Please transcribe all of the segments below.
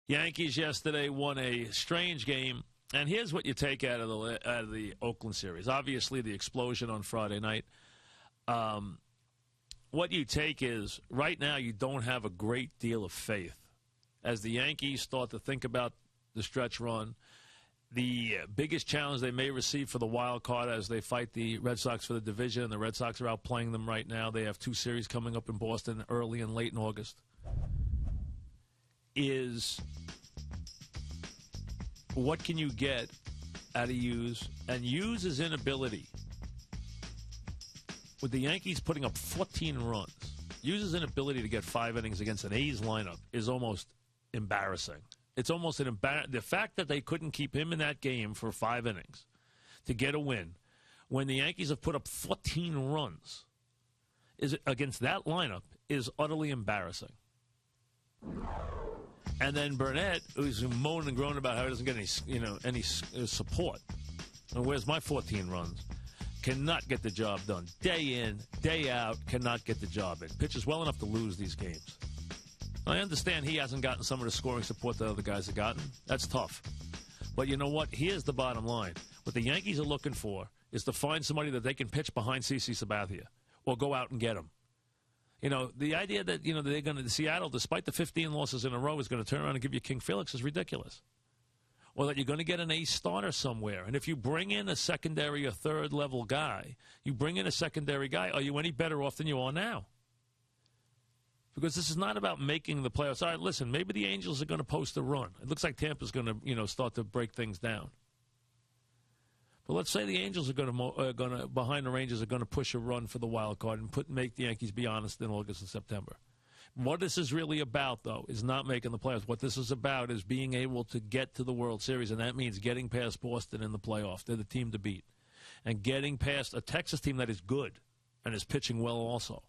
Yankees yesterday won a strange game, and here's what you take out of the Oakland series. Obviously, the explosion on Friday night. What you take is, right now, you don't have a great deal of faith. As the Yankees start to think about the stretch run, the biggest challenge they may receive for the wild card as they fight the Red Sox for the division, and the Red Sox are outplaying them right now. They have 2 series coming up in Boston early and late in August. Is what can you get out of Hughes? And Hughes' inability, with the Yankees putting up 14 runs, Hughes' inability to get 5 innings against an A's lineup is almost embarrassing. It's almost an the fact that they couldn't keep him in that game for 5 innings to get a win when the Yankees have put up 14 runs against that lineup is utterly embarrassing. And then Burnett, who's moaning and groaning about how he doesn't get any support. And where's my 14 runs? Cannot get the job done. Day in, day out, cannot get the job in. Pitches well enough to lose these games. I understand he hasn't gotten some of the scoring support that other guys have gotten. That's tough. But you know what? Here's the bottom line. What the Yankees are looking for is to find somebody that they can pitch behind CC Sabathia or go out and get him. You know, the idea that, they're going to, Seattle, despite the 15 losses in a row, is going to turn around and give you King Felix is ridiculous. Or that you're going to get an ace starter somewhere. And if you bring in a secondary or third-level guy, are you any better off than you are now? Because this is not about making the playoffs. All right, listen, maybe the Angels are going to post a run. It looks like Tampa's going to, start to break things down. But let's say the Angels are going to behind the Rangers, are going to push a run for the wild card and make the Yankees be honest in August and September. What this is really about, though, is not making the playoffs. What this is about is being able to get to the World Series, and that means getting past Boston in the playoffs. They're the team to beat. And getting past a Texas team that is good and is pitching well also.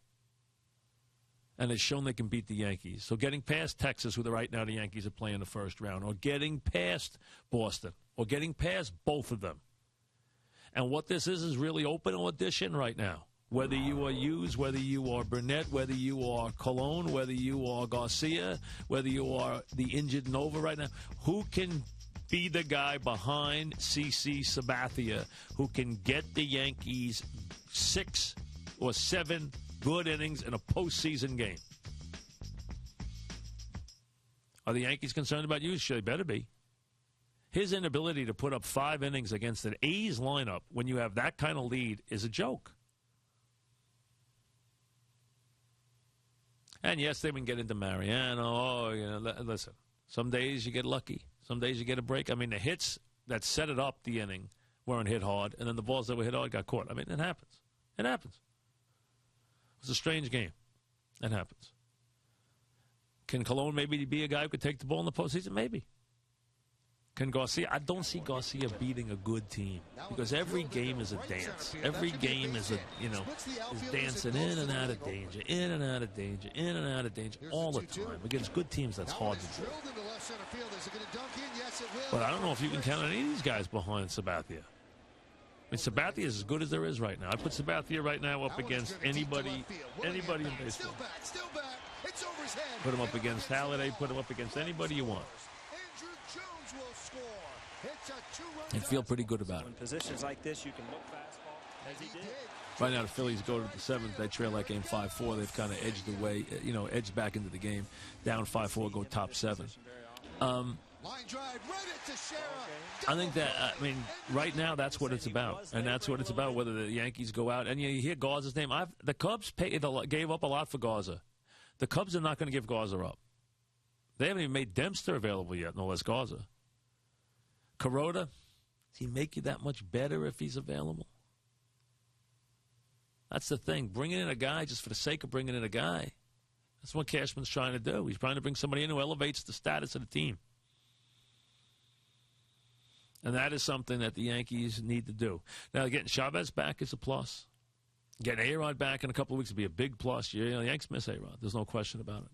And has shown they can beat the Yankees. So getting past Texas, who right now the Yankees are playing the first round, or getting past Boston, or getting past both of them. And what this is really open audition right now. Whether you are Hughes, whether you are Burnett, whether you are Colon, whether you are Garcia, whether you are the injured Nova right now, who can be the guy behind CC Sabathia who can get the Yankees 6 or 7 good innings in a postseason game? Are the Yankees concerned about Hughes? Sure, they better be. His inability to put up 5 innings against an A's lineup when you have that kind of lead is a joke. And yes, they can get into Mariano. Listen, some days you get lucky. Some days you get a break. I mean, the hits that set it up the inning weren't hit hard, and then the balls that were hit hard got caught. I mean, it happens. It happens. It's a strange game. It happens. Can Colon maybe be a guy who could take the ball in the postseason? Maybe. Can Garcia? I don't see Garcia beating a good team because every game is a dance. Every game is is dancing in and out of danger, in and out of danger, in and out of danger all the time. Against good teams, that's hard to do. But I don't know if you can count on any of these guys behind Sabathia. I mean, Sabathia is as good as there is right now. I put Sabathia right now up against anybody in baseball. Put him up against Halladay. Put him up against anybody you want. And feel pretty good about it. In positions like this, you can look fastball as he did. Right now, the Phillies go to the 7th. They trail that game 5-4. They've kind of edged away, edged back into the game. Down 5-4, go top 7. I think that, right now, that's what it's about. And that's what it's about, whether the Yankees go out. And you hear Garza's name. The Cubs gave up a lot for Garza. The Cubs are not going to give Garza up. They haven't even made Dempster available yet, no less Garza. Kuroda, does he make you that much better if he's available? That's the thing. Bringing in a guy just for the sake of bringing in a guy. That's what Cashman's trying to do. He's trying to bring somebody in who elevates the status of the team. And that is something that the Yankees need to do. Now, getting Chavez back is a plus. Getting A-Rod back in a couple of weeks would be a big plus. The Yankees miss A-Rod. There's no question about it.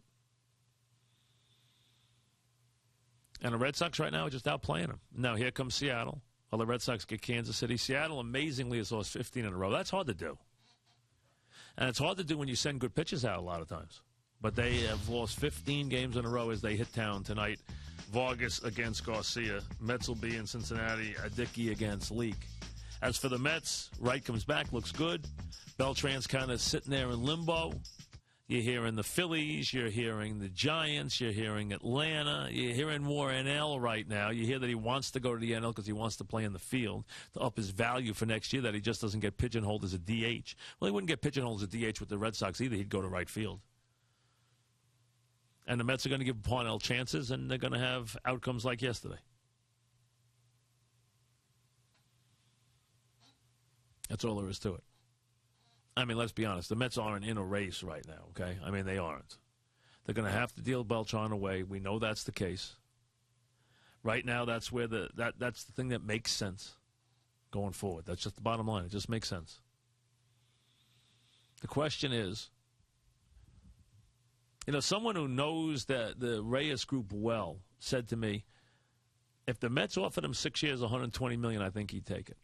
And the Red Sox right now are just outplaying them. Now, here comes Seattle. Well, the Red Sox get Kansas City. Seattle, amazingly, has lost 15 in a row. That's hard to do. And it's hard to do when you send good pitches out a lot of times. But they have lost 15 games in a row as they hit town tonight. Vargas against Garcia. Mets will be in Cincinnati. Adicki against Leake. As for the Mets, Wright comes back, looks good. Beltran's kind of sitting there in limbo. You're hearing the Phillies. You're hearing the Giants. You're hearing Atlanta. You're hearing more NL right now. You hear that he wants to go to the NL because he wants to play in the field to up his value for next year, that he just doesn't get pigeonholed as a DH. Well, he wouldn't get pigeonholed as a DH with the Red Sox either. He'd go to right field. And the Mets are going to give Parnell chances, and they're going to have outcomes like yesterday. That's all there is to it. I mean, let's be honest. The Mets aren't in a race right now, okay? I mean, they aren't. They're going to have to deal Beltran away. We know that's the case. Right now, that's where that's the thing that makes sense going forward. That's just the bottom line. It just makes sense. The question is, someone who knows the Reyes group well said to me, if the Mets offered him 6 years, $120 million, I think he'd take it.